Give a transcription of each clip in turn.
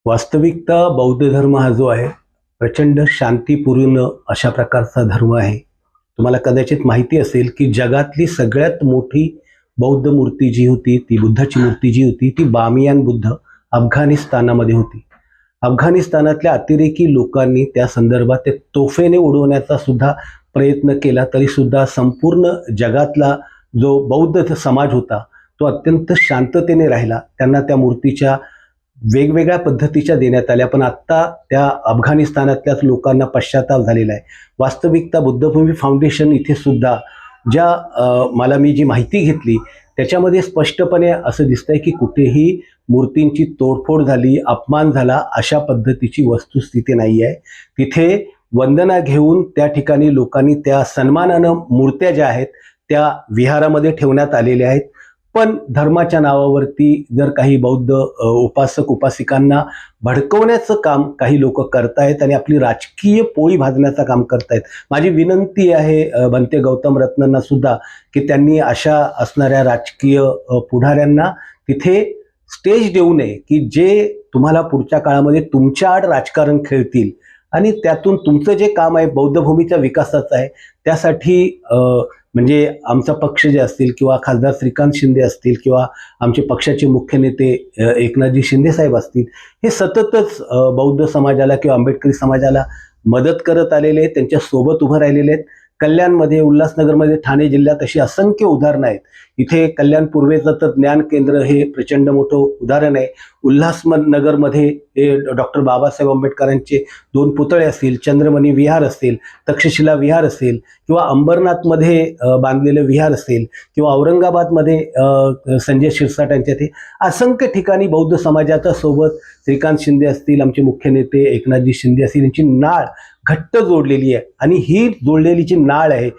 वास्तविकता बौद्ध धर्म हा जो आहे प्रचंड शांतीपूर्ण अशा प्रकारचा धर्म आहे. तुम्हाला कदाचित माहिती असेल की जगातली सगळ्यात मोठी बौद्ध मूर्ती जी होती, ती बुद्धाची मूर्ती जी होती, ती बामियान बुद्ध अफगाणिस्तानामध्ये होती. अफगाणिस्तानातल्या अतिरेकी लोकांनी त्या संदर्भात ते तोफेने उडवण्याचा सुद्धा प्रयत्न केला, तरी सुद्धा संपूर्ण जगातला जो बौद्ध समाज होता तो अत्यंत शांततेने राहिला. त्यांना त्या मूर्तीच्या वेगवेगळ्या पद्धतीच्या देण्यात आल्या, पण आत्ता त्या अफगाणिस्तानातल्याच लोकांना पश्चाताप झालेला आहे. वास्तविकता बुद्धभूमी फाउंडेशन इथे सुद्धा मला मी जी माहिती घेतली त्याच्यामध्ये स्पष्टपणे असं दिसतंय की कुठेही मूर्तींची तोडफोड झाली, अपमान झाला अशा पद्धतीची वस्तुस्थिती नाही आहे. तिथे वंदना घेऊन त्या ठिकाणी लोकांनी त्या सन्मानानं मूर्त्या ज्या आहेत त्या विहारामध्ये ठेवण्यात आलेल्या आहेत. पण धर्माच्या नावावरती जर काही बौद्ध उपासक उपासिकांना भडकवण्याचं काम काही लोक करतायत आणि आपली राजकीय पोळी भाजण्याचं काम करतायत. माझी विनंती आहे बनते गौतम रत्नांना सुद्धा की त्यांनी अशा असणाऱ्या राजकीय पुढाऱ्यांना तिथे स्टेज देऊ नये की जे तुम्हाला पुढच्या काळामध्ये तुमच्या आड राजकारण खेळतील आणि त्यातून तुमचं जे काम आहे बौद्धभूमीच्या विकासाचं आहे त्यासाठी म्हणजे आमचा पक्ष जे असतील किंवा खासदार श्रीकांत शिंदे असतील किंवा आमचे पक्षाचे मुख्य नेते एकनाथजी शिंदे साहेब असतील, हे सततच बौद्ध समाजाला किंवा आंबेडकरी समाजाला मदत करत आलेले आहेत, त्यांच्या सोबत उभं राहिलेले आहेत. कल्याणमध्ये, उल्हासनगरमध्ये, ठाणे जिल्ह्यात अशी असंख्य उदाहरणं आहेत. इथे कल्याण पूर्वेचं तर ज्ञान केंद्र हे प्रचंड मोठं उदाहरण आहे. उल्हासनगरमध्ये हे डॉक्टर बाबासाहेब आंबेडकरांचे 2 पुतळे असतील, चंद्रमणी विहार असेल, तक्षशिला विहार असेल किंवा अंबरनाथमध्ये बांधलेलं विहार असेल किंवा औरंगाबादमध्ये संजय शिरसाट यांच्या ते असंख्य ठिकाणी बौद्ध समाजाच्या सोबत श्रीकांत शिंदे असतील, आमचे मुख्य नेते एकनाथजी शिंदे असतील, यांची नाळ घट्ट जोडलेली आहे. आणि ही जोडलेली जी नाळ आहे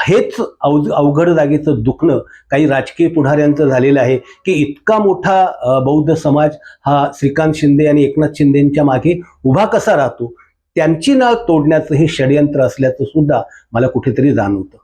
हेच अवघड जागेचं दुखणं काही राजकीय पुढाऱ्यांचं झालेलं आहे की इतका मोठा बौद्ध समाज हा श्रीकांत शिंदे आणि एकनाथ शिंदेंच्या मागे उभा कसा राहतो. त्यांची नाळ तोडण्याचं हे षडयंत्र असल्याचं सुद्धा मला कुठेतरी जाणवतं.